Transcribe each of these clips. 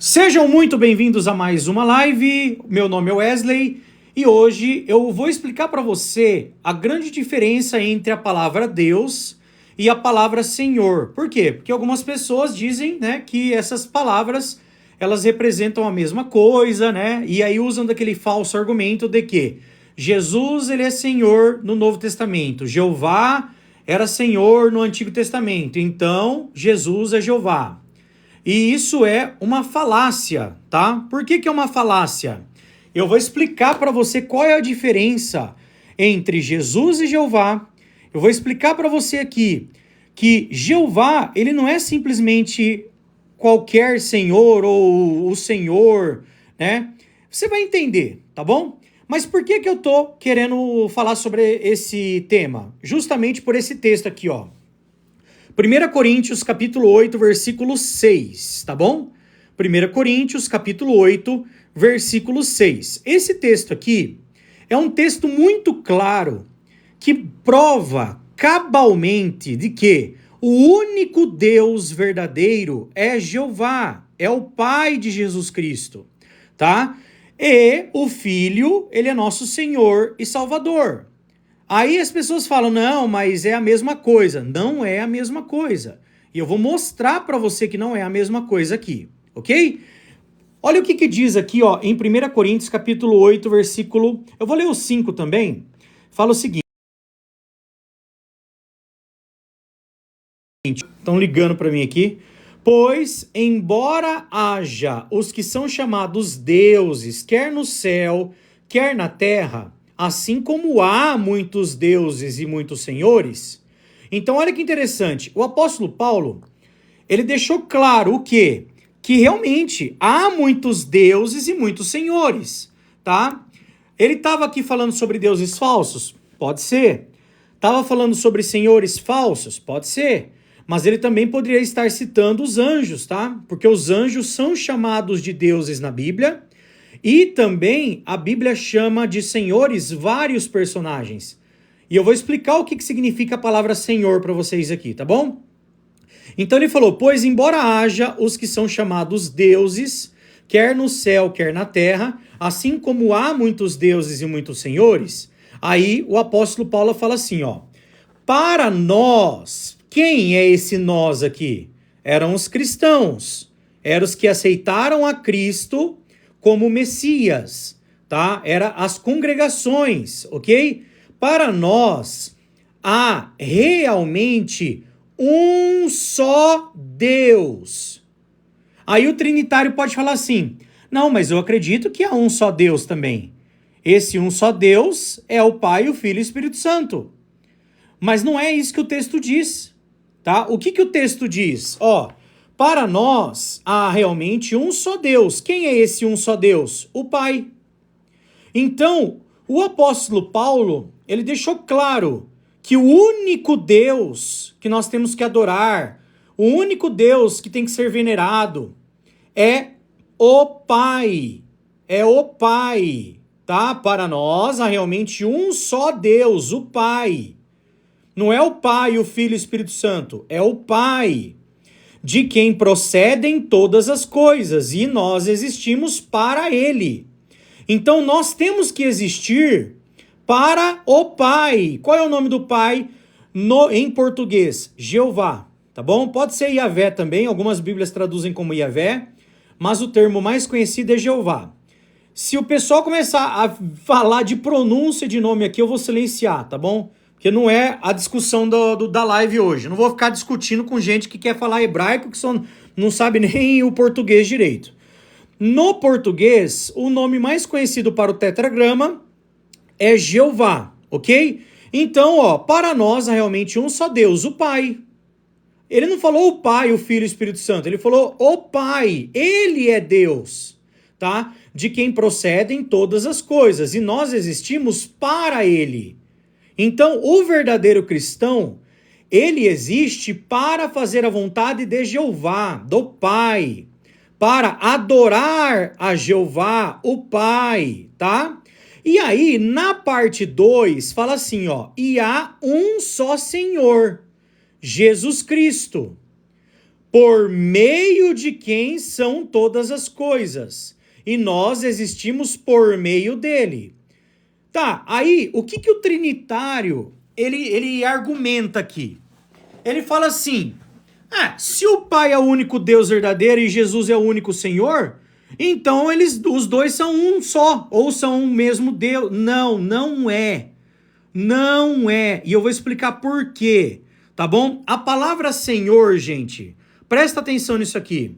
Sejam muito bem-vindos a mais uma live. Meu nome é Wesley e hoje eu vou explicar para você a grande diferença entre a palavra Deus e a palavra Senhor. Por quê? Porque algumas pessoas dizem, né, que essas palavras elas representam a mesma coisa, né? E aí usam daquele falso argumento de que Jesus ele é Senhor no Novo Testamento, Jeová era Senhor no Antigo Testamento, então Jesus é Jeová. E isso é uma falácia, tá? Por que é uma falácia? Eu vou explicar para você qual é a diferença entre Jesus e Jeová. Eu vou explicar para você aqui que Jeová, ele não é simplesmente qualquer senhor ou o senhor, né? Você vai entender, tá bom? Mas por que eu tô querendo falar sobre esse tema? Justamente por esse texto aqui, ó. 1 Coríntios capítulo 8, versículo 6, tá bom? 1 Coríntios capítulo 8, versículo 6. Esse texto aqui é um texto muito claro que prova cabalmente de que o único Deus verdadeiro é Jeová, é o Pai de Jesus Cristo, tá? E o Filho, ele é nosso Senhor e Salvador. Aí as pessoas falam, não, mas é a mesma coisa. Não é a mesma coisa. E eu vou mostrar para você que não é a mesma coisa aqui, ok? Olha o que diz aqui, ó, em 1 Coríntios capítulo 8, versículo... Eu vou ler o 5 também. Fala o seguinte. Estão ligando para mim aqui. Pois, embora haja os que são chamados deuses, quer no céu, quer na terra, assim como há muitos deuses e muitos senhores. Então, olha que interessante. O apóstolo Paulo, ele deixou claro o quê? Que realmente há muitos deuses e muitos senhores, tá? Ele estava aqui falando sobre deuses falsos? Pode ser. Estava falando sobre senhores falsos? Pode ser. Mas ele também poderia estar citando os anjos, tá? Porque os anjos são chamados de deuses na Bíblia. E também a Bíblia chama de senhores vários personagens. E eu vou explicar o que significa a palavra senhor para vocês aqui, tá bom? Então ele falou, pois embora haja os que são chamados deuses, quer no céu, quer na terra, assim como há muitos deuses e muitos senhores, aí o apóstolo Paulo fala assim, ó, para nós, quem é esse nós aqui? Eram os cristãos, eram os que aceitaram a Cristo como Messias, tá? Era as congregações, ok? Para nós, há realmente um só Deus. Aí o trinitário pode falar assim, não, mas eu acredito que há um só Deus também. Esse um só Deus é o Pai, o Filho e o Espírito Santo. Mas não é isso que o texto diz, tá? O que o texto diz? Ó, para nós há realmente um só Deus. Quem é esse um só Deus? O Pai. Então, o apóstolo Paulo, ele deixou claro que o único Deus que nós temos que adorar, o único Deus que tem que ser venerado, é o Pai. É o Pai, tá? Para nós há realmente um só Deus, o Pai. Não é o Pai, o Filho e o Espírito Santo, é o Pai, de quem procedem todas as coisas, e nós existimos para Ele. Então nós temos que existir para o Pai. Qual é o nome do Pai em português? Jeová, tá bom? Pode ser Yahvé também, algumas Bíblias traduzem como Yahvé, mas o termo mais conhecido é Jeová. Se o pessoal começar a falar de pronúncia de nome aqui, eu vou silenciar, tá bom? Porque não é a discussão da live hoje. Eu não vou ficar discutindo com gente que quer falar hebraico, que só não sabe nem o português direito. No português, o nome mais conhecido para o tetragrama é Jeová, ok? Então, ó, para nós há realmente um só Deus, o Pai. Ele não falou o Pai, o Filho e o Espírito Santo, ele falou o Pai, ele é Deus, tá? De quem procedem todas as coisas, e nós existimos para ele. Então, o verdadeiro cristão, ele existe para fazer a vontade de Jeová, do Pai, para adorar a Jeová, o Pai, tá? E aí, na parte 2, fala assim, ó, e há um só Senhor, Jesus Cristo. por meio de quem são todas as coisas, e nós existimos por meio dele. Tá, aí, o que o trinitário, ele argumenta aqui? Ele fala assim, se o Pai é o único Deus verdadeiro e Jesus é o único Senhor, então os dois são um só, ou são um mesmo Deus. Não, não é. Não é. E eu vou explicar por quê, tá bom? A palavra Senhor, gente, presta atenção nisso aqui.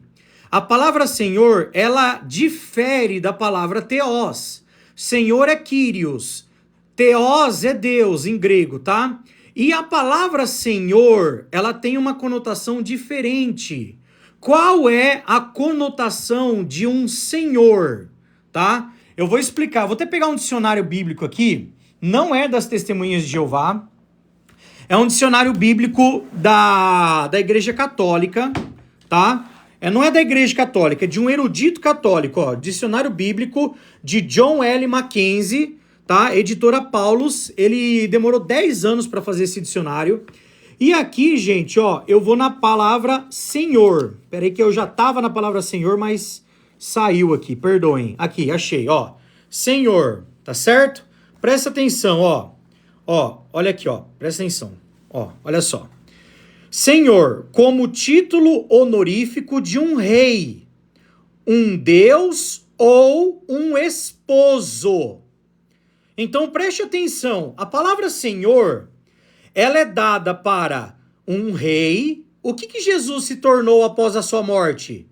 A palavra Senhor, ela difere da palavra Theos. Senhor é Kyrios. Theos é Deus em grego, tá? E a palavra Senhor, ela tem uma conotação diferente. Qual é a conotação de um senhor, tá? Eu vou explicar. Vou até pegar um dicionário bíblico aqui. Não é das Testemunhas de Jeová. É um dicionário bíblico da Igreja Católica, tá? Não é da Igreja Católica, é de um erudito católico, ó. Dicionário bíblico de John L. Mackenzie, tá? Editora Paulus. Ele demorou 10 anos para fazer esse dicionário. E aqui, gente, ó, eu vou na palavra Senhor. Peraí que eu já tava na palavra Senhor, mas saiu aqui, perdoem. Aqui, achei, ó. Senhor, tá certo? Presta atenção, ó. Ó, olha aqui, ó. Presta atenção. Ó, olha só. Senhor, como título honorífico de um rei, um deus ou um esposo. Então, preste atenção. A palavra Senhor, ela é dada para um rei. O que Jesus se tornou após a sua morte?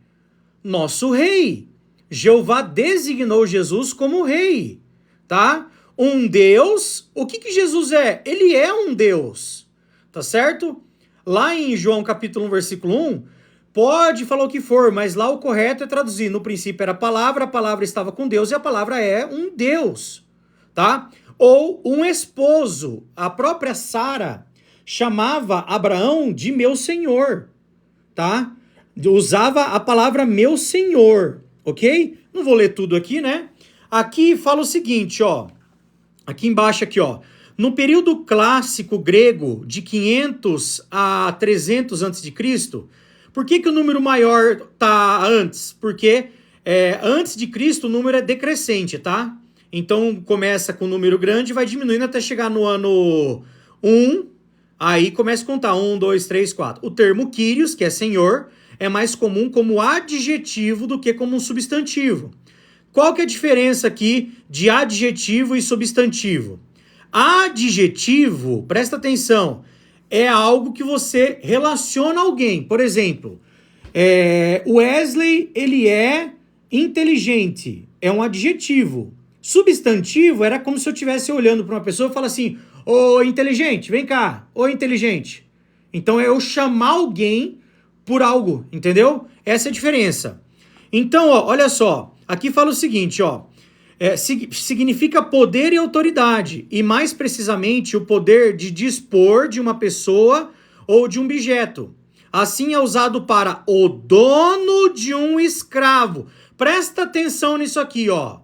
Nosso rei. Jeová designou Jesus como rei, tá? Um Deus. O que Jesus é? Ele é um Deus, tá certo? Lá em João capítulo 1, versículo 1, pode falar o que for, mas lá o correto é traduzir. No princípio era a palavra estava com Deus e a palavra é um Deus, tá? Ou um esposo. A própria Sara chamava Abraão de meu senhor, tá? Usava a palavra meu senhor, ok? Não vou ler tudo aqui, né? Aqui fala o seguinte, ó. Aqui embaixo, aqui, ó. No período clássico grego, de 500 a 300 a.C., por que o número maior tá antes? Porque antes de Cristo o número é decrescente, tá? Então começa com um número grande e vai diminuindo até chegar no ano 1, aí começa a contar 1, 2, 3, 4. O termo Kyrios, que é senhor, é mais comum como adjetivo do que como um substantivo. Qual que é a diferença aqui de adjetivo e substantivo? Adjetivo, presta atenção, é algo que você relaciona a alguém. Por exemplo, Wesley, ele é inteligente, é um adjetivo. Substantivo era como se eu estivesse olhando para uma pessoa e falar assim, ô inteligente, vem cá, ô inteligente. Então é eu chamar alguém por algo, entendeu? Essa é a diferença. Então, ó, olha só, aqui fala o seguinte, ó, significa poder e autoridade, e mais precisamente o poder de dispor de uma pessoa ou de um objeto. Assim é usado para o dono de um escravo. Presta atenção nisso aqui, ó.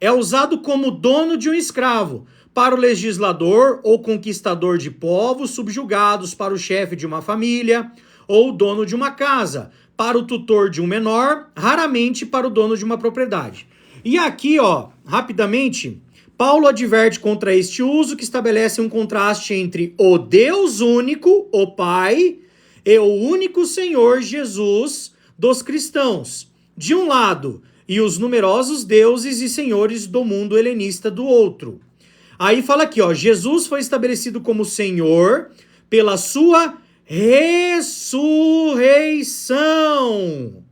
É usado como dono de um escravo, para o legislador ou conquistador de povos subjugados, para o chefe de uma família ou dono de uma casa, para o tutor de um menor, raramente para o dono de uma propriedade. E aqui, ó, rapidamente, Paulo adverte contra este uso que estabelece um contraste entre o Deus único, o Pai, e o único Senhor Jesus dos cristãos, de um lado, e os numerosos deuses e senhores do mundo helenista do outro. Aí fala aqui, ó, Jesus foi estabelecido como Senhor pela sua ressurreição.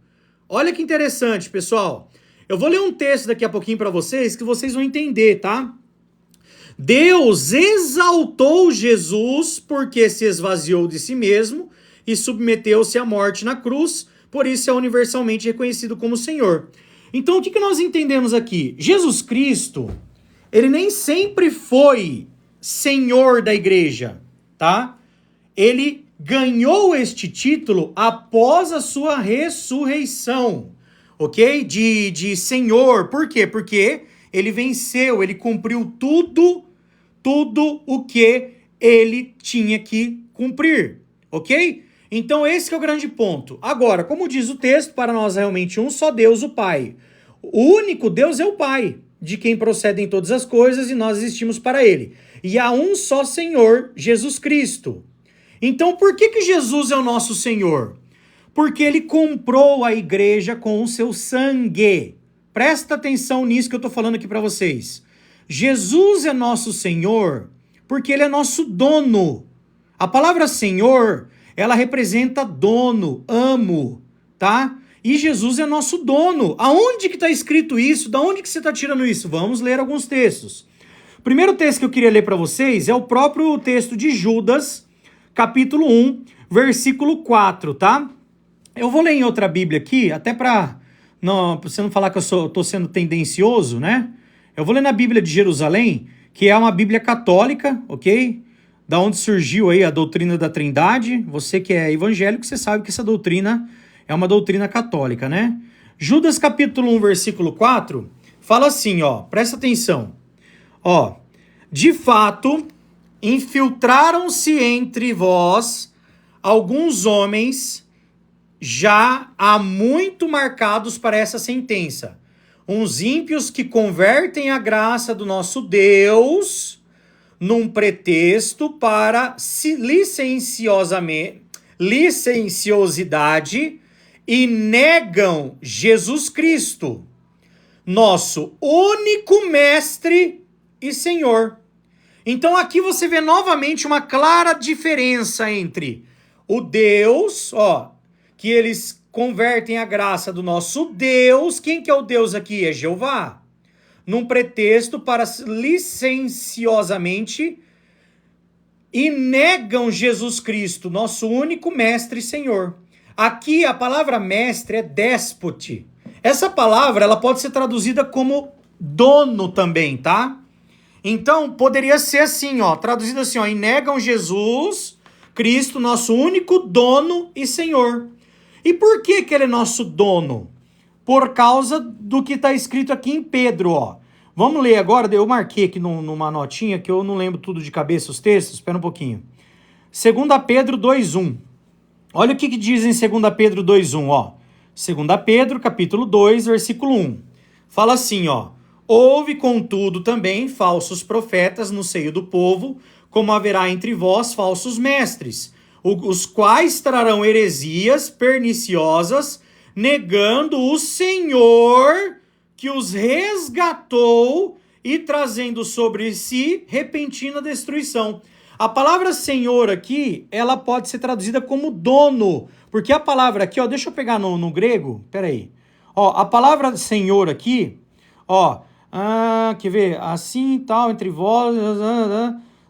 Olha que interessante, pessoal. Eu vou ler um texto daqui a pouquinho para vocês que vocês vão entender, tá? Deus exaltou Jesus porque se esvaziou de si mesmo e submeteu-se à morte na cruz, por isso é universalmente reconhecido como Senhor. Então, o que nós entendemos aqui? Jesus Cristo, ele nem sempre foi Senhor da igreja, tá? Ele ganhou este título após a sua ressurreição, ok? De Senhor. Por quê? Porque ele venceu, ele cumpriu tudo o que ele tinha que cumprir, ok? Então esse que é o grande ponto. Agora, como diz o texto, para nós é realmente um só Deus, o Pai. O único Deus é o Pai, de quem procedem todas as coisas e nós existimos para ele. E há um só Senhor, Jesus Cristo. Então por que Jesus é o nosso Senhor? Porque ele comprou a igreja com o seu sangue. Presta atenção nisso que eu estou falando aqui para vocês. Jesus é nosso Senhor porque ele é nosso dono. A palavra Senhor, ela representa dono, amo, tá? E Jesus é nosso dono. Aonde que está escrito isso? Da onde que você está tirando isso? Vamos ler alguns textos. O primeiro texto que eu queria ler para vocês é o próprio texto de Judas, capítulo 1, versículo 4, tá? Eu vou ler em outra Bíblia aqui, até para você não falar que eu estou sendo tendencioso, né? Eu vou ler na Bíblia de Jerusalém, que é uma Bíblia católica, ok? Da onde surgiu aí a doutrina da Trindade. Você que é evangélico, você sabe que essa doutrina é uma doutrina católica, né? Judas capítulo 1, versículo 4, fala assim, ó, presta atenção. Ó, de fato, infiltraram-se entre vós alguns homens já há muito marcados para essa sentença. Uns ímpios que convertem a graça do nosso Deus num pretexto para licenciosidade e negam Jesus Cristo, nosso único mestre e Senhor. Então aqui você vê novamente uma clara diferença entre o Deus, ó, que eles convertem a graça do nosso Deus. Quem que é o Deus aqui? É Jeová. Num pretexto para licenciosamente e negam Jesus Cristo, nosso único mestre e Senhor. Aqui a palavra mestre é déspote. Essa palavra ela pode ser traduzida como dono também, tá? Então poderia ser assim, ó, traduzido assim, ó, e negam Jesus Cristo, nosso único dono e Senhor. E por que ele é nosso dono? Por causa do que está escrito aqui em Pedro, ó. Vamos ler agora, eu marquei aqui numa notinha, que eu não lembro tudo de cabeça os textos, espera um pouquinho. 2 Pedro 2:1. Olha o que diz em 2 Pedro 2:1, ó. 2 Pedro, capítulo 2, versículo 1. Fala assim, ó. Houve, contudo, também falsos profetas no seio do povo, como haverá entre vós falsos mestres, os quais trarão heresias perniciosas, negando o Senhor que os resgatou e trazendo sobre si repentina destruição. A palavra Senhor aqui, ela pode ser traduzida como dono, porque a palavra aqui, ó, deixa eu pegar no grego, peraí. Ó, a palavra Senhor aqui, ó, quer ver? Assim tal, entre vós,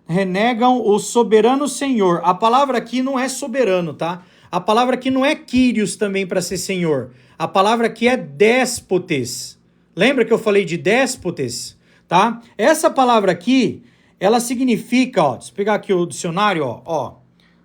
renegam o soberano Senhor. A palavra aqui não é soberano, tá? A palavra aqui não é Kyrios também para ser Senhor. A palavra aqui é déspotes. Lembra que eu falei de déspotes? Tá? Essa palavra aqui, ela significa, ó, deixa eu pegar aqui o dicionário, ó.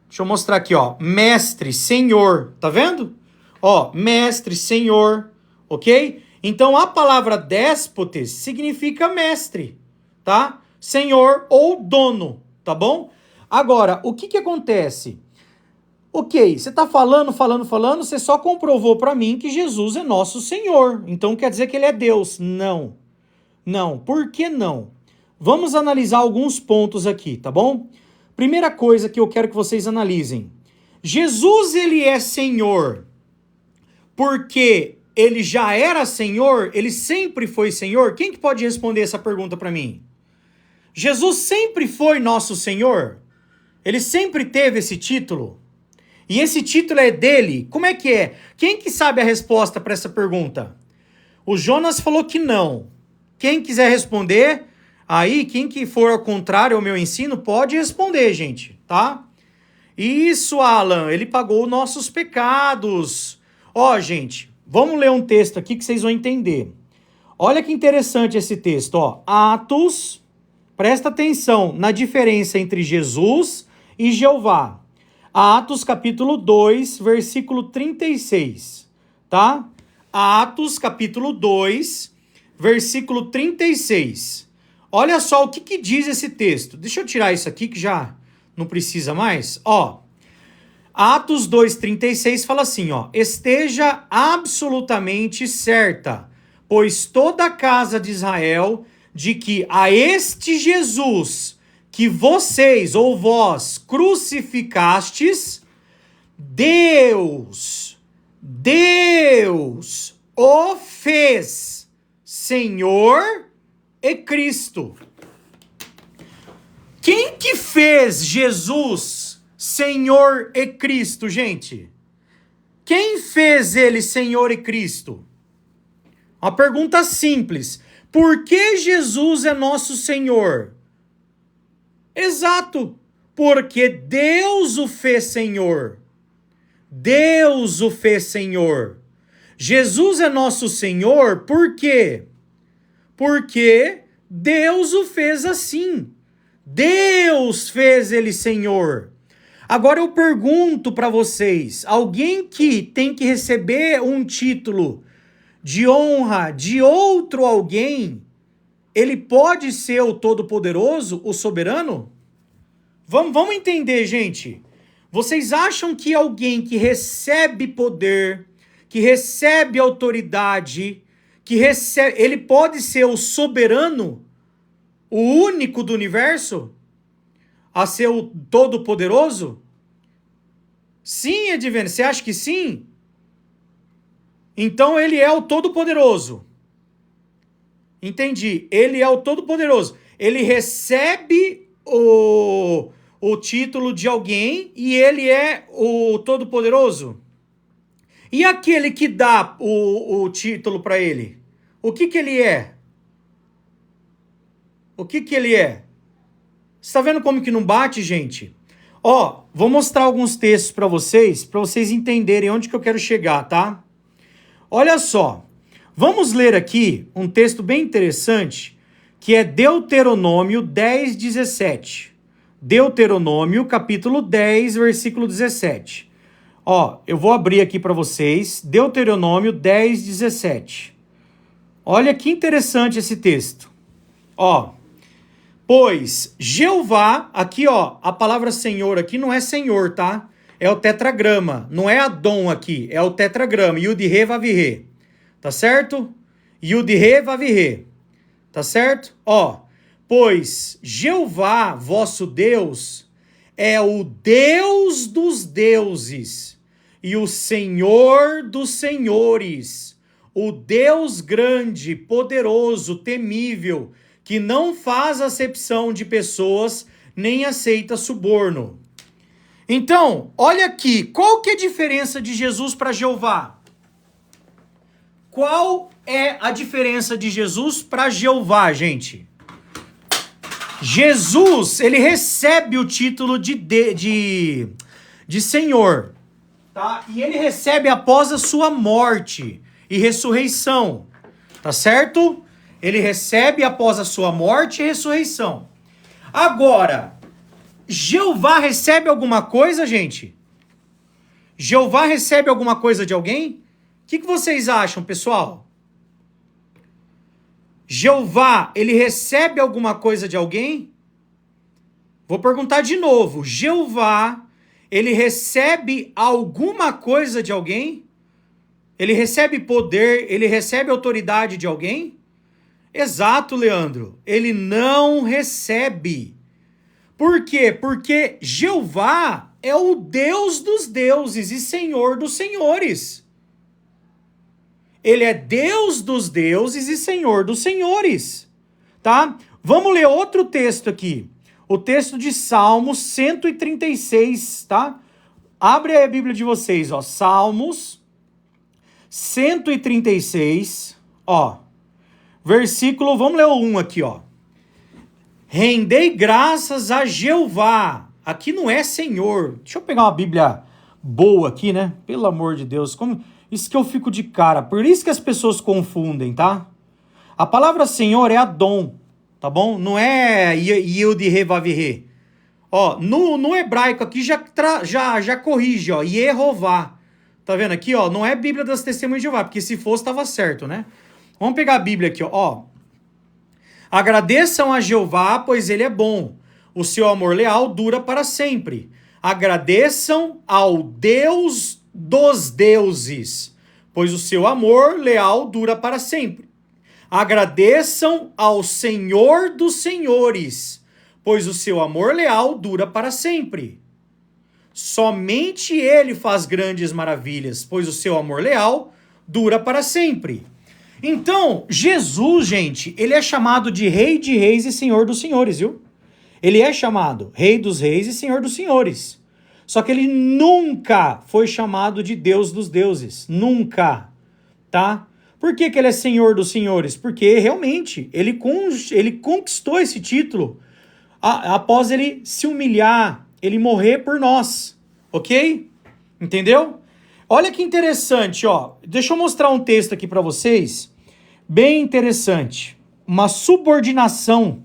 Deixa eu mostrar aqui, ó. Mestre, senhor, tá vendo? Ó, mestre, senhor, ok? Então a palavra déspotes significa mestre, tá? Senhor ou dono, tá bom? Agora, o que acontece? Ok, você tá falando, você só comprovou para mim que Jesus é nosso Senhor. Então quer dizer que ele é Deus. Não. Não. Por que não? Vamos analisar alguns pontos aqui, tá bom? Primeira coisa que eu quero que vocês analisem. Jesus, ele é Senhor porque ele já era Senhor? Ele sempre foi Senhor? Quem que pode responder essa pergunta para mim? Jesus sempre foi nosso Senhor? Ele sempre teve esse título? E esse título é dele? Como é que é? Quem que sabe a resposta para essa pergunta? O Jonas falou que não. Quem quiser responder, aí, quem que for ao contrário ao meu ensino, pode responder, gente, tá? Isso, Alan, ele pagou nossos pecados. Ó, gente, vamos ler um texto aqui que vocês vão entender. Olha que interessante esse texto, ó. Atos, presta atenção na diferença entre Jesus e Jeová. Atos capítulo 2, versículo 36, tá? Atos capítulo 2, versículo 36. Olha só o que diz esse texto. Deixa eu tirar isso aqui que já não precisa mais. Ó, Atos 2:36 fala assim, ó: esteja absolutamente certa, pois toda a casa de Israel, de que a este Jesus que vocês ou vós crucificastes, Deus o fez Senhor e Cristo. Quem que fez Jesus Senhor e Cristo, gente? Quem fez ele Senhor e Cristo? Uma pergunta simples. Por que Jesus é nosso Senhor? Exato, porque Deus o fez Senhor. Deus o fez Senhor. Jesus é nosso Senhor por quê? Porque Deus o fez assim. Deus fez ele Senhor. Agora eu pergunto para vocês, alguém que tem que receber um título de honra de outro alguém, ele pode ser o Todo-Poderoso, o Soberano? Vamos entender, gente. Vocês acham que alguém que recebe poder, que recebe autoridade, ele pode ser o soberano, o único do universo, a ser o Todo-Poderoso? Sim, Edivene, você acha que sim? Então ele é o Todo-Poderoso. Entendi. Ele é o Todo-Poderoso. Ele recebe o título de alguém e ele é o Todo-Poderoso? E aquele que dá o título para ele? O que ele é? O que ele é? Você está vendo como que não bate, gente? Ó, vou mostrar alguns textos para vocês entenderem onde que eu quero chegar, tá? Olha só. Vamos ler aqui um texto bem interessante, que é Deuteronômio 10:17. Deuteronômio, capítulo 10, versículo 17. Ó, eu vou abrir aqui para vocês, Deuteronômio 10:17. Olha que interessante esse texto. Ó, pois Jeová, aqui ó, a palavra Senhor aqui não é Senhor, tá? É o tetragrama, não é Adon aqui, é o tetragrama, Yud-He, Vav-He. Tá certo? Yud-He, Vav-He. Tá certo? Ó, pois Jeová, vosso Deus, é o Deus dos deuses e o Senhor dos senhores, o Deus grande, poderoso, temível, que não faz acepção de pessoas, nem aceita suborno. Então, olha aqui, qual que é a diferença de Jesus para Jeová? Qual é a diferença de Jesus para Jeová, gente? Jesus, ele recebe o título de Senhor, tá? E ele recebe após a sua morte e ressurreição, tá certo? Ele recebe após a sua morte e ressurreição. Agora, Jeová recebe alguma coisa, gente? Jeová recebe alguma coisa de alguém? O que vocês acham, pessoal? Jeová, ele recebe alguma coisa de alguém? Vou perguntar de novo. Jeová, ele recebe alguma coisa de alguém? Ele recebe poder, ele recebe autoridade de alguém? Exato, Leandro. Ele não recebe. Por quê? Porque Jeová é o Deus dos deuses e Senhor dos senhores. Ele é Deus dos deuses e Senhor dos senhores, tá? Vamos ler outro texto aqui. O texto de Salmos 136, tá? Abre aí a Bíblia de vocês, ó. Salmos 136, ó. Versículo, vamos ler o 1 aqui, ó. Rendei graças a Jeová. Aqui não é Senhor. Deixa eu pegar uma Bíblia boa aqui, né? Pelo amor de Deus, como... Isso que eu fico de cara. Por isso que as pessoas confundem, tá? A palavra Senhor é Adon, tá bom? Não é Yud-He, Vav-He. Ó, no hebraico aqui já corrige, ó. Yehová. Tá vendo aqui, ó? Não é Bíblia das Testemunhas de Jeová, porque se fosse, estava certo, né? Vamos pegar a Bíblia aqui, ó. Agradeçam a Jeová, pois ele é bom. O seu amor leal dura para sempre. Agradeçam ao Deus dos deuses, pois o seu amor leal dura para sempre. Agradeçam ao Senhor dos senhores, pois o seu amor leal dura para sempre. Somente ele faz grandes maravilhas, pois o seu amor leal dura para sempre. Então, Jesus, gente, ele é chamado de Rei de Reis e Senhor dos Senhores, viu? Ele é chamado Rei dos Reis e Senhor dos Senhores. Só que ele nunca foi chamado de Deus dos deuses. Nunca, tá? Por que ele é Senhor dos Senhores? Porque realmente ele conquistou esse título após ele se humilhar, ele morrer por nós, ok? Entendeu? Olha que interessante, ó. Deixa eu mostrar um texto aqui para vocês, bem interessante. Uma subordinação.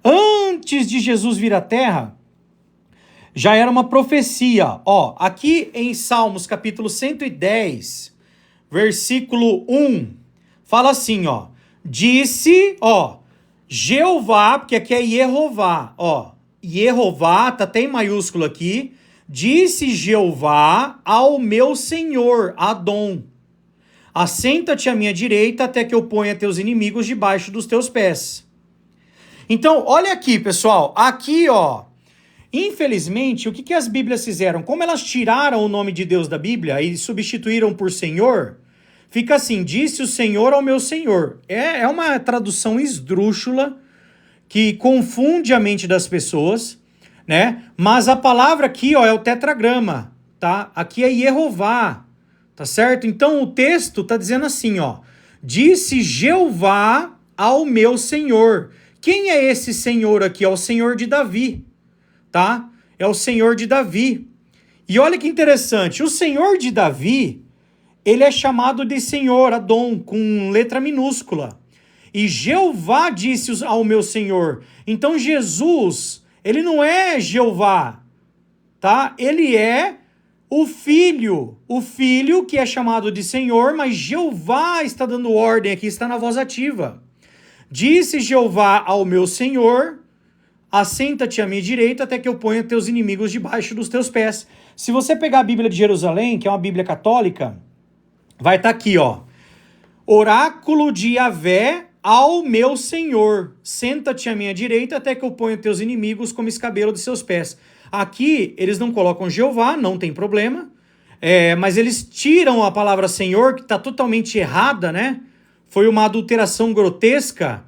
Antes de Jesus vir à Terra, já era uma profecia. Ó, aqui em Salmos capítulo 110, versículo 1, fala assim, ó. Disse, ó, Jeová, porque aqui é Yehová, ó. Yehová, tá até em maiúsculo aqui. Disse Jeová ao meu Senhor, Adom. Assenta-te à minha direita até que eu ponha teus inimigos debaixo dos teus pés. Então, olha aqui, pessoal. Aqui, ó. Infelizmente, o que as Bíblias fizeram? Como elas tiraram o nome de Deus da Bíblia e substituíram por Senhor, fica assim, disse o Senhor ao meu Senhor. É uma tradução esdrúxula que confunde a mente das pessoas, né? Mas a palavra aqui, ó, é o tetragrama, tá? Aqui é Yehová, tá certo? Então o texto tá dizendo assim, ó. Disse Jeová ao meu Senhor. Quem é esse Senhor aqui? É o Senhor de Davi, tá? É o Senhor de Davi. E olha que interessante, o Senhor de Davi, ele é chamado de Senhor, Adom, com letra minúscula. E Jeová disse ao meu Senhor. Então Jesus, ele não é Jeová, tá? Ele é o filho que é chamado de Senhor, mas Jeová está dando ordem aqui, está na voz ativa. Disse Jeová ao meu Senhor, assenta-te à minha direita até que eu ponha teus inimigos debaixo dos teus pés. Se você pegar a Bíblia de Jerusalém, que é uma Bíblia católica, vai estar aqui, ó. Oráculo de Yahvé ao meu Senhor, senta-te à minha direita até que eu ponha teus inimigos como escabelo de seus pés. Aqui eles não colocam Jeová, não tem problema, mas eles tiram a palavra Senhor, que está totalmente errada, né? Foi uma adulteração grotesca,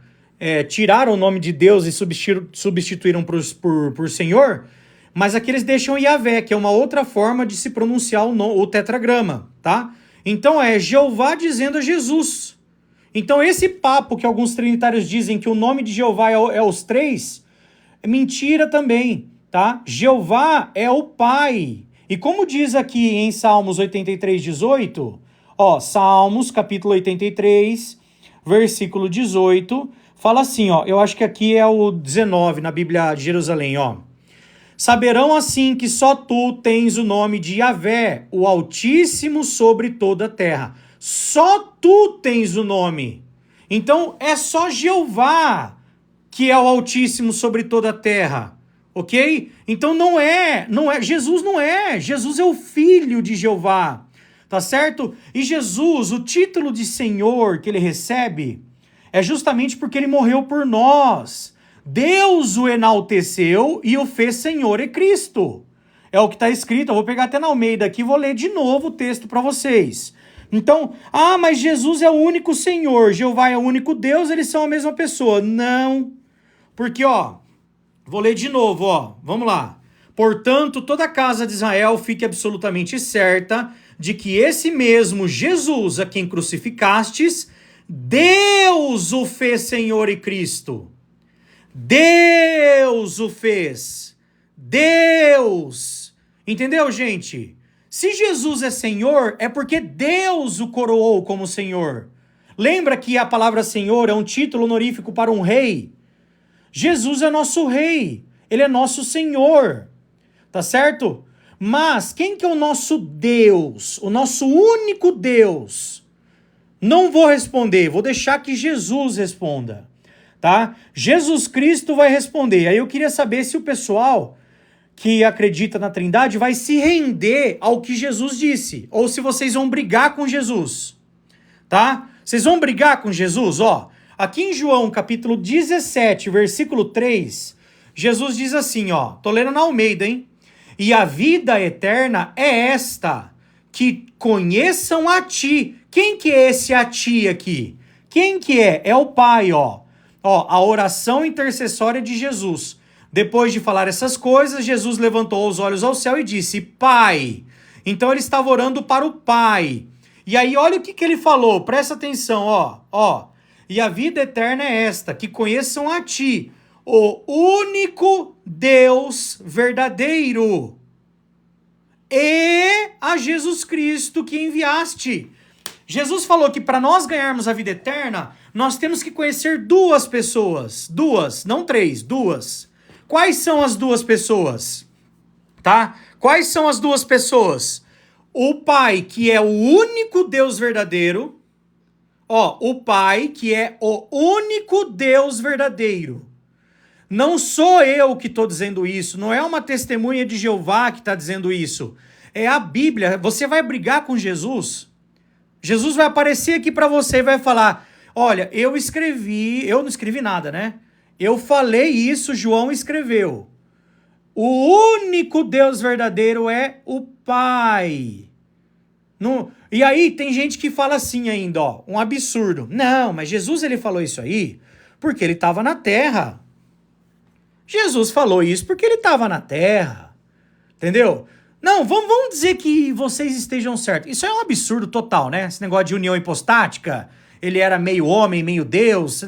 tiraram o nome de Deus e substituíram por Senhor, mas aqui eles deixam Yahvé, que é uma outra forma de se pronunciar o tetragrama, tá? Então é Jeová dizendo a Jesus. Então esse papo que alguns trinitários dizem que o nome de Jeová é os três, é mentira também, tá? Jeová é o Pai. E como diz aqui em Salmos 83, 18, ó, Salmos capítulo 83, versículo 18, fala assim, ó, eu acho que aqui é o 19 na Bíblia de Jerusalém, ó. Saberão assim que só tu tens o nome de Yahvé, o Altíssimo sobre toda a terra. Só tu tens o nome. Então é só Jeová que é o Altíssimo sobre toda a terra, ok? Então Jesus não é. Jesus é o Filho de Jeová, tá certo? E Jesus, o título de Senhor que ele recebe é justamente porque ele morreu por nós. Deus o enalteceu e o fez Senhor e Cristo. É o que está escrito. Eu vou pegar até na Almeida aqui e vou ler de novo o texto para vocês. Então, mas Jesus é o único Senhor, Jeová é o único Deus, eles são a mesma pessoa. Não, porque, ó, vou ler de novo, ó, vamos lá. Portanto, toda a casa de Israel fique absolutamente certa de que esse mesmo Jesus a quem crucificastes, Deus o fez Senhor e Cristo. Deus o fez. Deus. Entendeu, gente? Se Jesus é Senhor, é porque Deus o coroou como Senhor. Lembra que a palavra Senhor é um título honorífico para um rei? Jesus é nosso rei. Ele é nosso Senhor. Tá certo? Mas quem que é o nosso Deus? O nosso único Deus? Não vou responder. Vou deixar que Jesus responda. Tá? Jesus Cristo vai responder. Aí eu queria saber se o pessoal que acredita na Trindade vai se render ao que Jesus disse, ou se vocês vão brigar com Jesus, tá? Vocês vão brigar com Jesus, ó. Aqui em João, capítulo 17, versículo 3, Jesus diz assim, ó, tô lendo na Almeida, hein? E a vida eterna é esta, que conheçam a ti. Quem que é esse a ti aqui? Quem que é? É o Pai, ó. Ó, a oração intercessória de Jesus. Depois de falar essas coisas, Jesus levantou os olhos ao céu e disse, Pai. Então ele estava orando para o Pai. E aí olha o que ele falou, presta atenção, ó. E a vida eterna é esta, que conheçam a ti, o único Deus verdadeiro, e a Jesus Cristo que enviaste. Jesus falou que para nós ganharmos a vida eterna, nós temos que conhecer duas pessoas. Duas, não três, duas. Quais são as duas pessoas? Tá? Quais são as duas pessoas? O Pai, que é o único Deus verdadeiro. Ó, o Pai, que é o único Deus verdadeiro. Não sou eu que estou dizendo isso, não é uma testemunha de Jeová que está dizendo isso. É a Bíblia. Você vai brigar com Jesus? Jesus vai aparecer aqui para você e vai falar, olha, eu não escrevi nada, né? Eu falei isso, João escreveu. O único Deus verdadeiro é o Pai. E aí tem gente que fala assim ainda, ó, um absurdo. Não, mas Jesus ele falou isso aí porque ele estava na terra. Jesus falou isso porque ele estava na terra. Entendeu? Não, vamos dizer que vocês estejam certos. Isso é um absurdo total, né? Esse negócio de união hipostática. Ele era meio homem, meio Deus.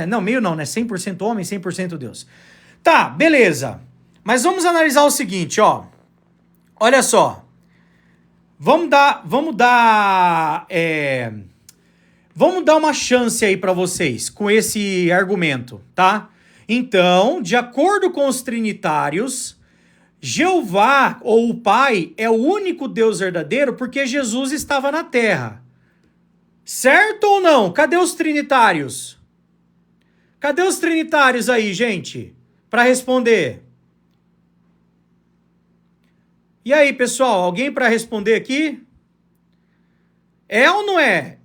Não, meio não, né? 100% homem, 100% Deus. Tá, beleza. Mas vamos analisar o seguinte, ó. Olha só. Vamos dar uma chance aí para vocês com esse argumento, tá? Então, de acordo com os trinitários, Jeová, ou o Pai, é o único Deus verdadeiro porque Jesus estava na terra. Certo ou não? Cadê os trinitários? Cadê os trinitários aí, gente? Para responder. E aí, pessoal, alguém para responder aqui? É ou não é?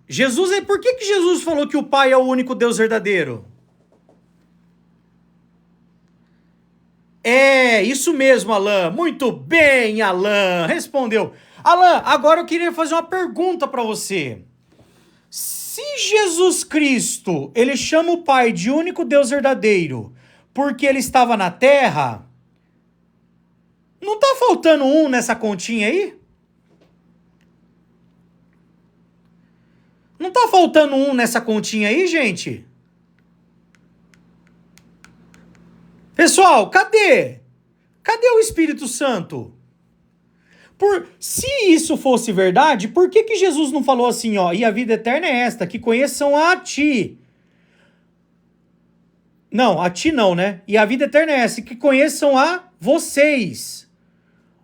Por que Jesus falou que o Pai é o único Deus verdadeiro? É, isso mesmo, Alan. Muito bem, Alan. Respondeu. Alan, agora eu queria fazer uma pergunta para você. Se Jesus Cristo, ele chama o Pai de único Deus verdadeiro porque ele estava na terra, não tá faltando um nessa continha aí? Não tá faltando um nessa continha aí, gente? Pessoal, cadê? Cadê o Espírito Santo? Se isso fosse verdade, por que Jesus não falou assim, ó, e a vida eterna é esta, que conheçam a ti? Não, a ti não, né? E a vida eterna é essa, que conheçam a vocês.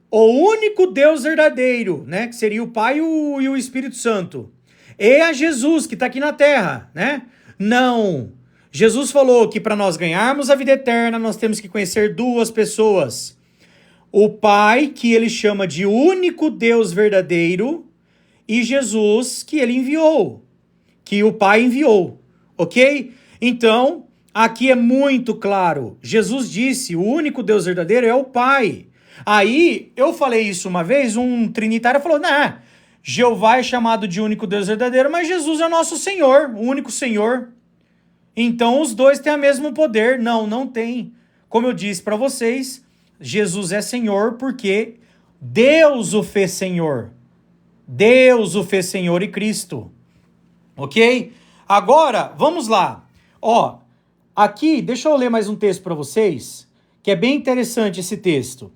O único Deus verdadeiro, né? Que seria o Pai e o Espírito Santo. E a Jesus, que está aqui na terra, né? Não. Jesus falou que para nós ganharmos a vida eterna, nós temos que conhecer duas pessoas. O Pai, que ele chama de único Deus verdadeiro, e Jesus, que ele enviou, que o Pai enviou, ok? Então, aqui é muito claro. Jesus disse, o único Deus verdadeiro é o Pai. Aí, eu falei isso uma vez, um trinitário falou, nah, Jeová é chamado de único Deus verdadeiro, mas Jesus é o nosso Senhor, o único Senhor. Então, os dois têm o mesmo poder. Não, não tem. Como eu disse para vocês, Jesus é Senhor porque Deus o fez Senhor. Deus o fez Senhor e Cristo. Ok? Agora, vamos lá. Ó, aqui, deixa eu ler mais um texto para vocês, que é bem interessante esse texto.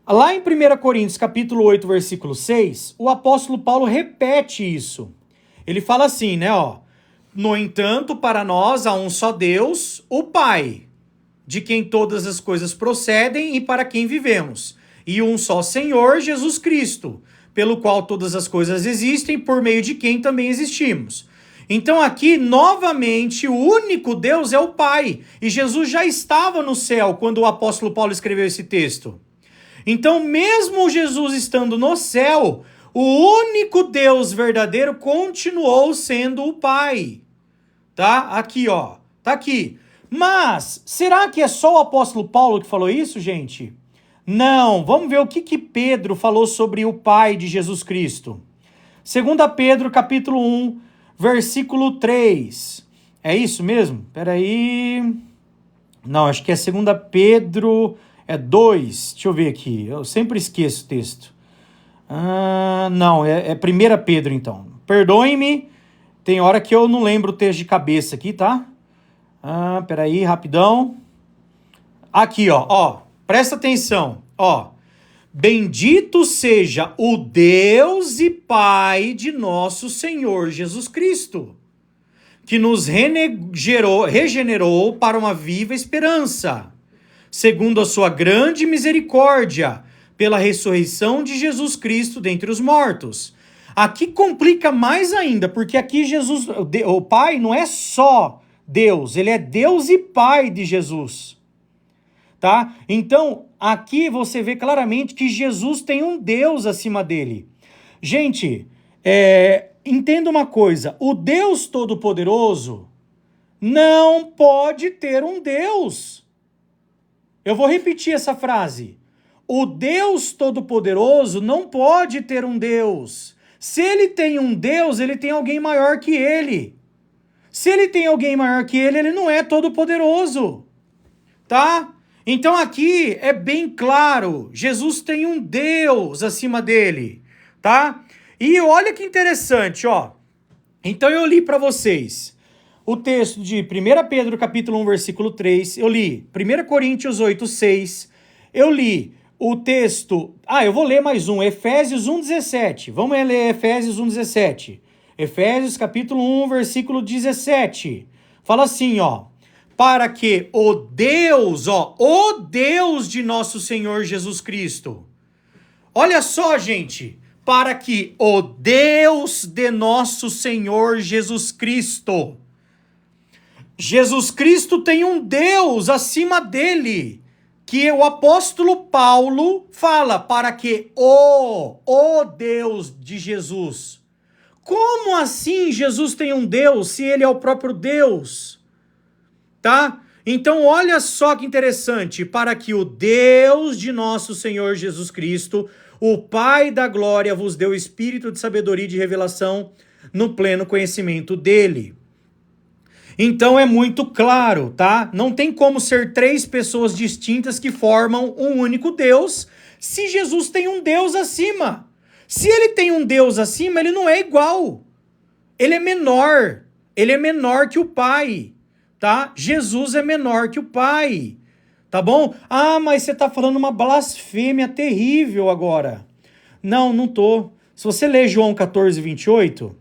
Lá em 1 Coríntios, capítulo 8, versículo 6, o apóstolo Paulo repete isso. Ele fala assim, né, ó. No entanto, para nós há um só Deus, o Pai, de quem todas as coisas procedem e para quem vivemos. E um só Senhor, Jesus Cristo, pelo qual todas as coisas existem, por meio de quem também existimos. Então aqui, novamente, o único Deus é o Pai. E Jesus já estava no céu quando o apóstolo Paulo escreveu esse texto. Então, mesmo Jesus estando no céu, o único Deus verdadeiro continuou sendo o Pai. Tá? Aqui, ó. Tá aqui. Mas, será que é só o apóstolo Paulo que falou isso, gente? Não. Vamos ver o que Pedro falou sobre o Pai de Jesus Cristo. 2 Pedro, capítulo 1, versículo 3. É isso mesmo? Peraí. Não, acho que é 2 Pedro... É 2. Deixa eu ver aqui. Eu sempre esqueço o texto. Não, é 1 Pedro, então. Perdoem-me. Tem hora que eu não lembro o texto de cabeça aqui, tá? Peraí, rapidão. Aqui, ó. Presta atenção. Ó. Bendito seja o Deus e Pai de nosso Senhor Jesus Cristo, que nos regenerou para uma viva esperança, segundo a sua grande misericórdia, pela ressurreição de Jesus Cristo dentre os mortos. Aqui complica mais ainda, porque aqui Jesus, o Pai não é só Deus, ele é Deus e Pai de Jesus. Tá? Então, aqui você vê claramente que Jesus tem um Deus acima dele. Gente, entenda uma coisa, o Deus Todo-Poderoso não pode ter um Deus. Eu vou repetir essa frase. O Deus Todo-Poderoso não pode ter um Deus. Se ele tem um Deus, ele tem alguém maior que ele. Se ele tem alguém maior que ele não é todo-poderoso. Tá? Então aqui é bem claro. Jesus tem um Deus acima dele. Tá? E olha que interessante, ó. Então eu li para vocês o texto de 1 Pedro, capítulo 1, versículo 3. Eu li 1 Coríntios 8, 6. Eu li o texto... eu vou ler mais um. Efésios 1, 17. Vamos ler Efésios 1, 17. Efésios, capítulo 1, versículo 17. Fala assim, ó. Para que o Deus de nosso Senhor Jesus Cristo... Olha só, gente. Para que o Deus de nosso Senhor Jesus Cristo... Jesus Cristo tem um Deus acima dele, que o apóstolo Paulo fala, para que o Deus de Jesus. Como assim Jesus tem um Deus, se ele é o próprio Deus? Tá? Então olha só que interessante, para que o Deus de nosso Senhor Jesus Cristo, o Pai da glória, vos dê o espírito de sabedoria e de revelação no pleno conhecimento dele. Então é muito claro, tá? Não tem como ser três pessoas distintas que formam um único Deus, se Jesus tem um Deus acima. Se ele tem um Deus acima, ele não é igual. Ele é menor. Ele é menor que o Pai, tá? Jesus é menor que o Pai, tá bom? Mas você tá falando uma blasfêmia terrível agora. Não tô. Se você ler João 14, 28,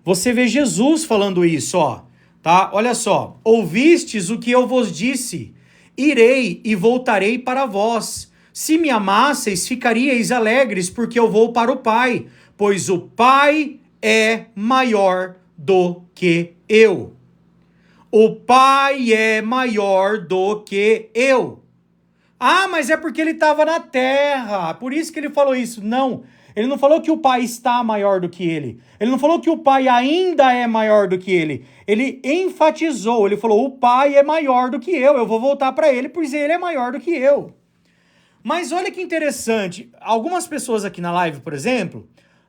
você vê Jesus falando isso, ó. Tá? Olha só, ouvistes o que eu vos disse, irei e voltarei para vós. Se me amasseis, ficaríeis alegres, porque eu vou para o Pai, pois o Pai é maior do que eu. O Pai é maior do que eu. Mas é porque ele estava na terra, por isso que ele falou isso. Não, ele não falou que o Pai está maior do que ele. Ele não falou que o Pai ainda é maior do que ele. Ele enfatizou, ele falou, o Pai é maior do que eu vou voltar para ele, pois ele é maior do que eu. Mas olha que interessante, algumas pessoas aqui na live, por exemplo,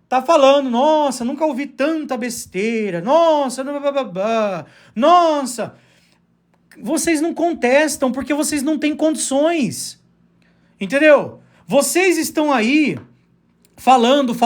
tá falando, nossa, nunca ouvi tanta besteira, nossa, nossa. Vocês não contestam porque vocês não têm condições, entendeu? Vocês estão aí falando,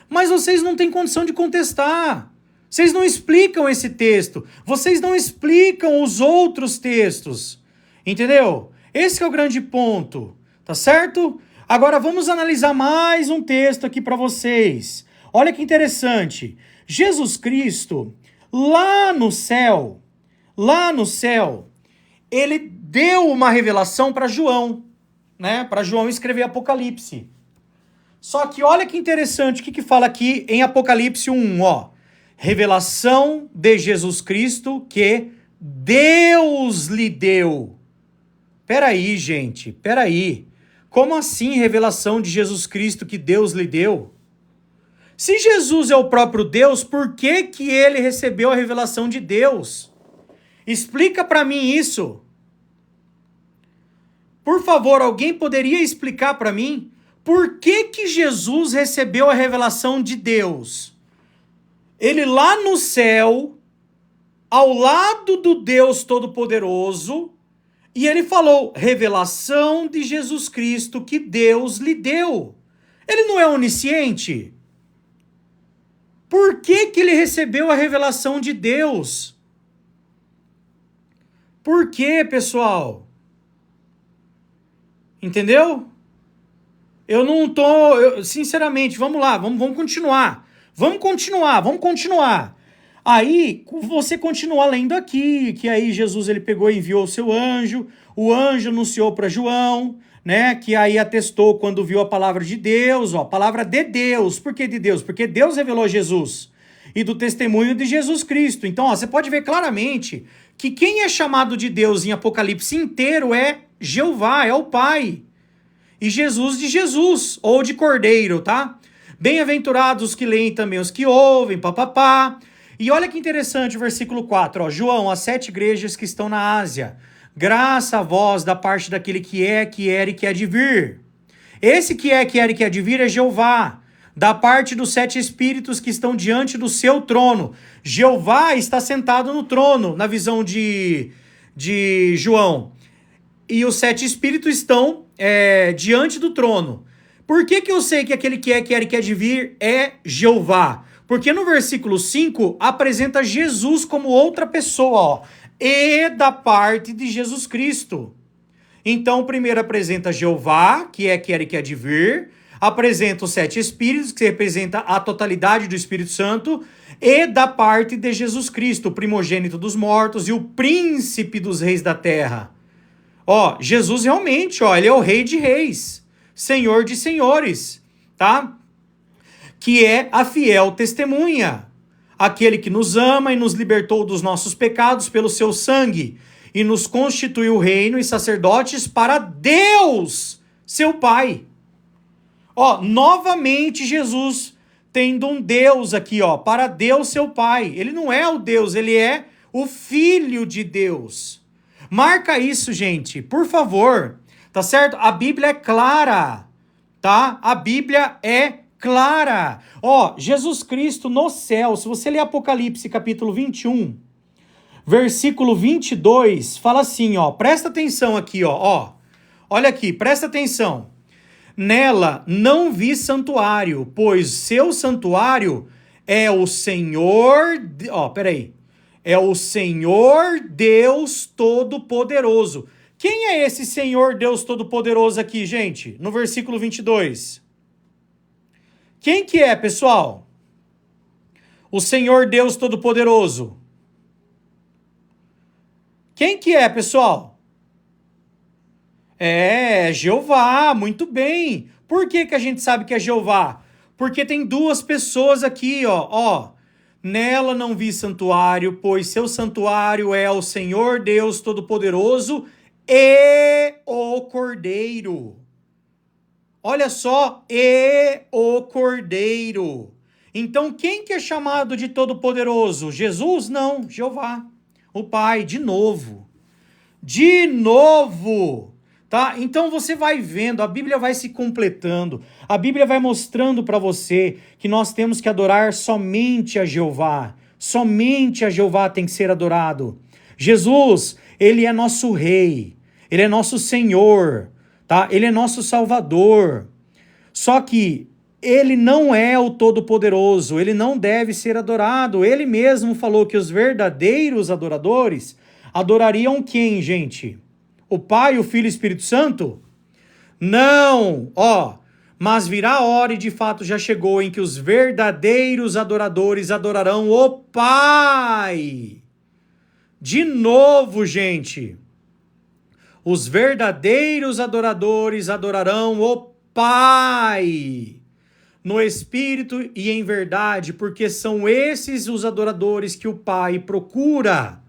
mas vocês não têm condição de contestar. Vocês não explicam esse texto. Vocês não explicam os outros textos. Entendeu? Esse é o grande ponto. Tá certo? Agora vamos analisar mais um texto aqui para vocês. Olha que interessante. Jesus Cristo, lá no céu, ele deu uma revelação para João, né? Para João escrever Apocalipse. Só que olha que interessante, o que fala aqui em Apocalipse 1, ó. Revelação de Jesus Cristo que Deus lhe deu. Peraí, gente, peraí. Como assim revelação de Jesus Cristo que Deus lhe deu? Se Jesus é o próprio Deus, por que que ele recebeu a revelação de Deus? Explica para mim isso. Por favor, alguém poderia explicar para mim por que que Jesus recebeu a revelação de Deus? Ele lá no céu, ao lado do Deus Todo-Poderoso, e ele falou, revelação de Jesus Cristo que Deus lhe deu. Ele não é onisciente? Por que que ele recebeu a revelação de Deus? Por quê, pessoal? Entendeu? Eu não tô... sinceramente, vamos lá, vamos continuar. Vamos continuar. Aí, você continua lendo aqui, que aí Jesus ele pegou e enviou o seu anjo, o anjo anunciou para João, né, que aí atestou quando viu a palavra de Deus, ó, a palavra de Deus. Por que de Deus? Porque Deus revelou Jesus e do testemunho de Jesus Cristo. Então, ó, você pode ver claramente que quem é chamado de Deus em Apocalipse inteiro é Jeová, é o Pai. E Jesus de Jesus, ou de Cordeiro, tá? Bem-aventurados os que leem também os que ouvem, papapá. E olha que interessante o versículo 4, ó. João, as 7 igrejas que estão na Ásia. Graça a vós da parte daquele que é, que era e que há de vir. Esse que é, que era e que há de vir é Jeová, da parte dos 7 espíritos que estão diante do seu trono. Jeová está sentado no trono, na visão de João. E os 7 espíritos estão diante do trono. Por que que eu sei que aquele que é, que era e que há de vir é Jeová? Porque no versículo 5 apresenta Jesus como outra pessoa, ó. E da parte de Jesus Cristo. Então, primeiro apresenta Jeová, que é, que era e que há de vir. Apresenta os 7 espíritos, que representa a totalidade do Espírito Santo. E da parte de Jesus Cristo, o primogênito dos mortos e o príncipe dos reis da terra. Ó, Jesus realmente, ó, ele é o rei de reis, senhor de senhores, tá? Que é a fiel testemunha, aquele que nos ama e nos libertou dos nossos pecados pelo seu sangue e nos constituiu reino e sacerdotes para Deus, seu Pai. Ó, novamente Jesus tendo um Deus aqui, ó, para Deus, seu Pai. Ele não é o Deus, ele é o Filho de Deus. Marca isso, gente, por favor, tá certo? A Bíblia é clara, tá? A Bíblia é clara. Ó, Jesus Cristo no céu, se você ler Apocalipse capítulo 21, versículo 22, fala assim, ó, presta atenção aqui, ó, olha aqui, presta atenção. Nela não vi santuário, pois seu santuário é o Senhor, é o Senhor Deus Todo-Poderoso. Quem é esse Senhor Deus Todo-Poderoso aqui, gente? No versículo 22. Quem que é, pessoal? O Senhor Deus Todo-Poderoso. Quem que é, pessoal? É Jeová, muito bem. Por que que a gente sabe que é Jeová? Porque tem 2 pessoas aqui, ó. Nela não vi santuário, pois seu santuário é o Senhor Deus Todo-Poderoso e o Cordeiro. Olha só, e o Cordeiro. Então, quem que é chamado de Todo-Poderoso? Jesus? Não, Jeová, o Pai, de novo. De novo! Tá? Então você vai vendo, a Bíblia vai se completando, a Bíblia vai mostrando para você que nós temos que adorar somente a Jeová tem que ser adorado. Jesus, ele é nosso rei, ele é nosso Senhor, tá? Ele é nosso Salvador. Só que ele não é o Todo-Poderoso, ele não deve ser adorado. Ele mesmo falou que os verdadeiros adoradores adorariam quem, gente? O Pai, o Filho e o Espírito Santo? Não, ó, mas virá a hora e de fato já chegou em que os verdadeiros adoradores adorarão o Pai. De novo, gente, os verdadeiros adoradores adorarão o Pai, no Espírito e em verdade, porque são esses os adoradores que o Pai procura.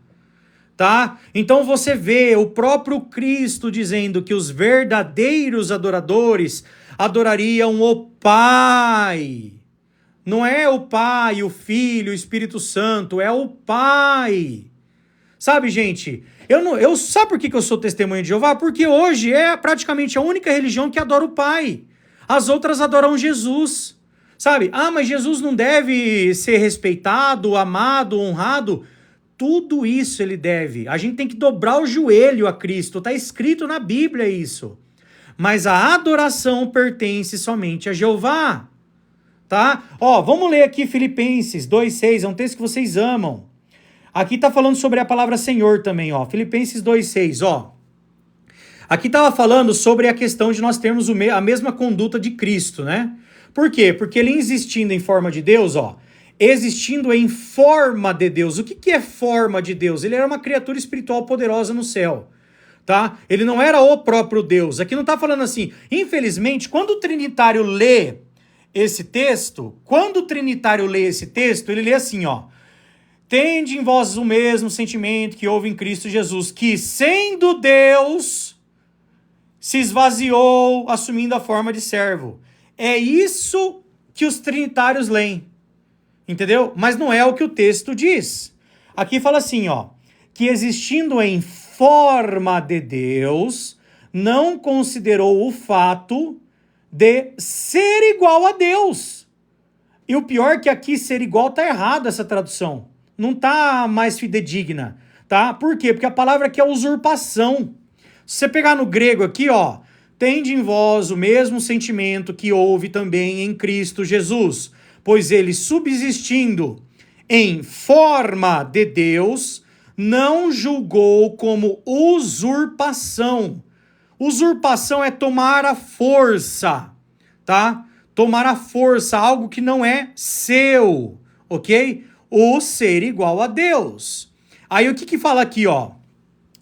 tá? Então você vê o próprio Cristo dizendo que os verdadeiros adoradores adorariam o Pai. Não é o Pai, o Filho, o Espírito Santo, é o Pai. Sabe, gente, sabe por que eu sou testemunha de Jeová? Porque hoje é praticamente a única religião que adora o Pai. As outras adoram Jesus. Sabe? Mas Jesus não deve ser respeitado, amado, honrado. Tudo isso ele deve. A gente tem que dobrar o joelho a Cristo. Está escrito na Bíblia isso. Mas a adoração pertence somente a Jeová. Tá? Vamos ler aqui Filipenses 2,6. É um texto que vocês amam. Aqui está falando sobre a palavra Senhor também. Filipenses 2,6. Aqui estava falando sobre a questão de nós termos a mesma conduta de Cristo, né? Por quê? Porque ele existindo em forma de Deus, existindo em forma de Deus. O que é forma de Deus? Ele era uma criatura espiritual poderosa no céu, tá? Ele não era o próprio Deus. Aqui não está falando assim. Infelizmente, quando o Trinitário lê esse texto, ele lê assim, tende em vós o mesmo sentimento que houve em Cristo Jesus, que sendo Deus, se esvaziou, assumindo a forma de servo. É isso que os trinitários leem, entendeu? Mas não é o que o texto diz. Aqui fala assim, que existindo em forma de Deus, não considerou o fato de ser igual a Deus. E o pior é que aqui ser igual tá errado essa tradução. Não tá mais fidedigna, tá? Por quê? Porque a palavra aqui é usurpação. Se você pegar no grego aqui, tende em vós o mesmo sentimento que houve também em Cristo Jesus, pois ele, subsistindo em forma de Deus, não julgou como usurpação. Usurpação é tomar a força, tá? Tomar a força, algo que não é seu, ok? O ser igual a Deus. Aí o que fala aqui,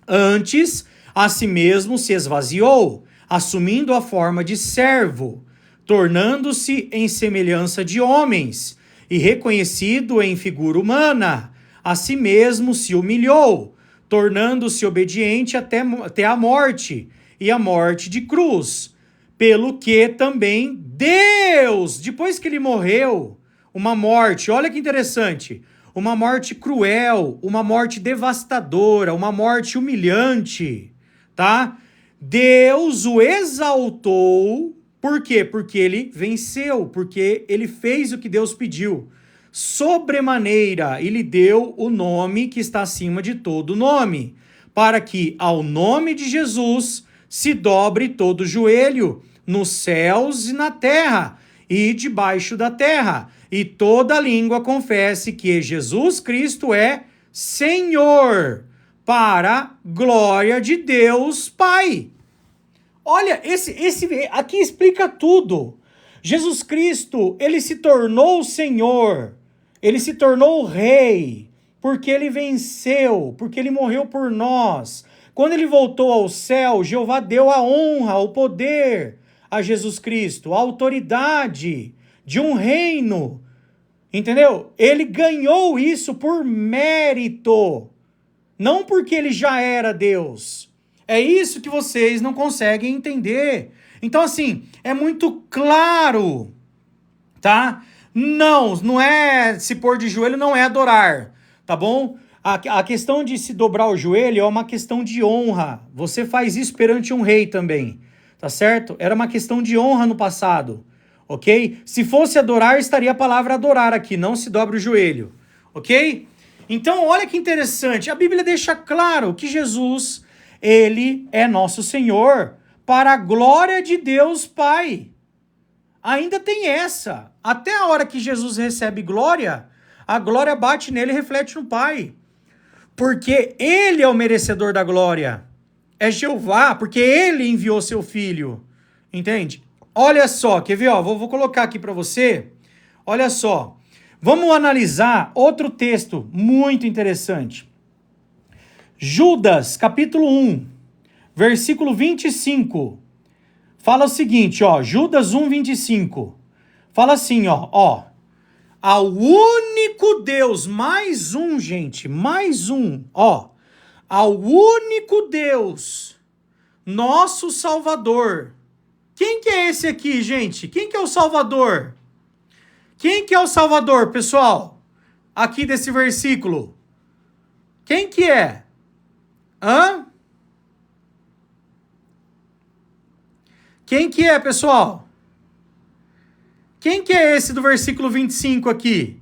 Antes, a si mesmo se esvaziou, assumindo a forma de servo, tornando-se em semelhança de homens, e reconhecido em figura humana, a si mesmo se humilhou, tornando-se obediente até a morte, e a morte de cruz. Pelo que também Deus, depois que ele morreu, uma morte, olha que interessante, uma morte cruel, uma morte devastadora, uma morte humilhante, tá? Deus o exaltou, por quê? Porque ele venceu, porque ele fez o que Deus pediu. Sobremaneira, ele deu o nome que está acima de todo nome, para que ao nome de Jesus se dobre todo joelho, nos céus e na terra, e debaixo da terra, e toda língua confesse que Jesus Cristo é Senhor, para glória de Deus Pai. Olha, esse aqui explica tudo. Jesus Cristo, ele se tornou Senhor, ele se tornou Rei, porque ele venceu, porque ele morreu por nós. Quando ele voltou ao céu, Jeová deu a honra, o poder a Jesus Cristo, a autoridade de um reino, entendeu? Ele ganhou isso por mérito, não porque ele já era Deus. É isso que vocês não conseguem entender. Então, assim, é muito claro, tá? Não é se pôr de joelho, não é adorar, tá bom? A questão de se dobrar o joelho é uma questão de honra. Você faz isso perante um rei também, tá certo? Era uma questão de honra no passado, ok? Se fosse adorar, estaria a palavra adorar aqui, não se dobre o joelho, ok? Então, olha que interessante, a Bíblia deixa claro que Jesus, ele é nosso Senhor, para a glória de Deus Pai. Ainda tem essa, até a hora que Jesus recebe glória, a glória bate nele e reflete no Pai. Porque ele é o merecedor da glória. É Jeová, porque ele enviou seu filho. Entende? Olha só, quer ver? Vou colocar aqui para você. Olha só. Vamos analisar outro texto muito interessante. Judas, capítulo 1, versículo 25. Fala o seguinte, Judas 1, 25. Fala assim, ao único Deus, mais um, gente, mais um, ao único Deus, nosso Salvador. Quem que é esse aqui, gente? Quem que é o Salvador? Quem que é o Salvador, pessoal? Aqui desse versículo. Quem que é? Hã? Quem que é, pessoal? Quem que é esse do versículo 25 aqui?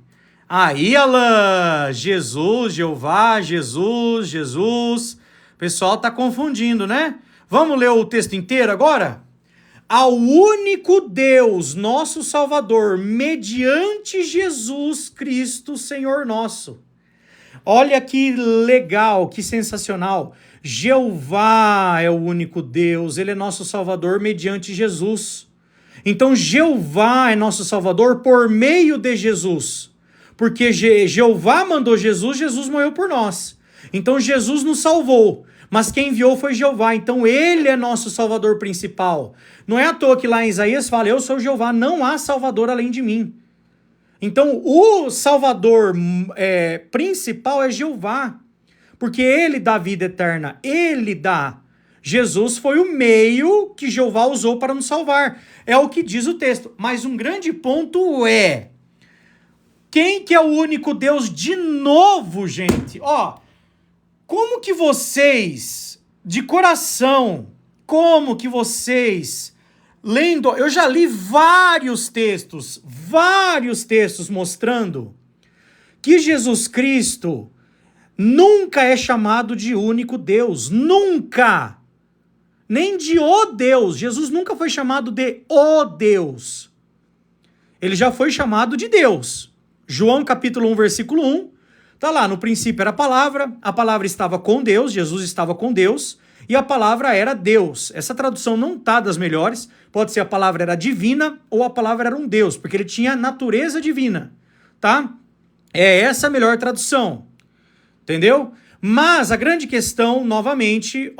Aí, Alain, Jesus, Jeová, Jesus, Jesus. O pessoal tá confundindo, né? Vamos ler o texto inteiro agora? Ao único Deus, nosso Salvador, mediante Jesus Cristo, Senhor nosso. Olha que legal, que sensacional. Jeová é o único Deus, ele é nosso Salvador mediante Jesus. Então Jeová é nosso Salvador por meio de Jesus. Porque Jeová mandou Jesus, Jesus morreu por nós. Então Jesus nos salvou. Mas quem enviou foi Jeová, então ele é nosso Salvador principal. Não é à toa que lá em Isaías fala, eu sou Jeová, não há Salvador além de mim. Então o Salvador principal é Jeová, porque ele dá vida eterna, ele dá. Jesus foi o meio que Jeová usou para nos salvar, é o que diz o texto. Mas um grande ponto é, quem que é o único Deus de novo, gente? Ó, como que vocês, de coração, como que vocês, lendo, eu já li vários textos mostrando que Jesus Cristo nunca é chamado de único Deus, nunca, nem de o Deus, Jesus nunca foi chamado de o Deus, ele já foi chamado de Deus. João capítulo 1, versículo 1, tá lá, no princípio era a palavra estava com Deus, Jesus estava com Deus, e a palavra era Deus. Essa tradução não tá das melhores, pode ser a palavra era divina ou a palavra era um Deus, porque ele tinha natureza divina, tá? É essa a melhor tradução, entendeu? Mas a grande questão, novamente,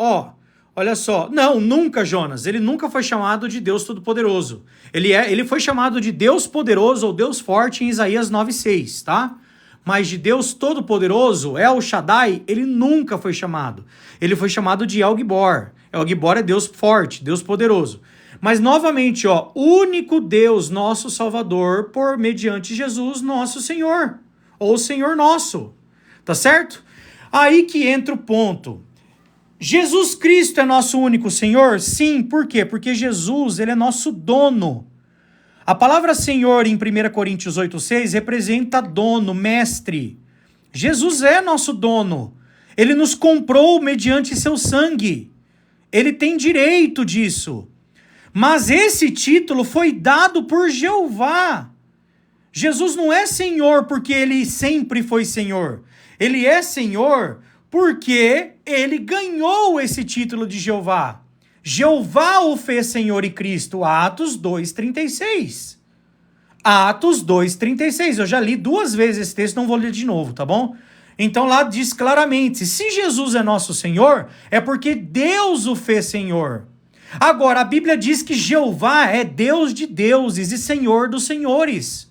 olha só, não, nunca, Jonas, ele nunca foi chamado de Deus Todo-Poderoso. Ele foi chamado de Deus Poderoso ou Deus Forte em Isaías 9:6, tá? Mas de Deus Todo-Poderoso, El Shaddai, ele nunca foi chamado. Ele foi chamado de El Gibor. El Gibor é Deus Forte, Deus Poderoso. Mas, novamente, único Deus, nosso Salvador, por mediante Jesus, nosso Senhor, ou Senhor nosso, tá certo? Aí que entra o ponto. Jesus Cristo é nosso único Senhor? Sim, por quê? Porque Jesus, ele é nosso dono. A palavra Senhor em 1 Coríntios 8,6 representa dono, mestre. Jesus é nosso dono. Ele nos comprou mediante seu sangue. Ele tem direito disso. Mas esse título foi dado por Jeová. Jesus não é Senhor porque ele sempre foi Senhor. Ele é Senhor porque ele ganhou esse título de Jeová. Jeová o fez Senhor e Cristo, Atos 2,36. Atos 2,36. Eu já li 2 vezes esse texto, não vou ler de novo, tá bom? Então lá diz claramente, se Jesus é nosso Senhor, é porque Deus o fez Senhor. Agora, a Bíblia diz que Jeová é Deus de deuses e Senhor dos senhores.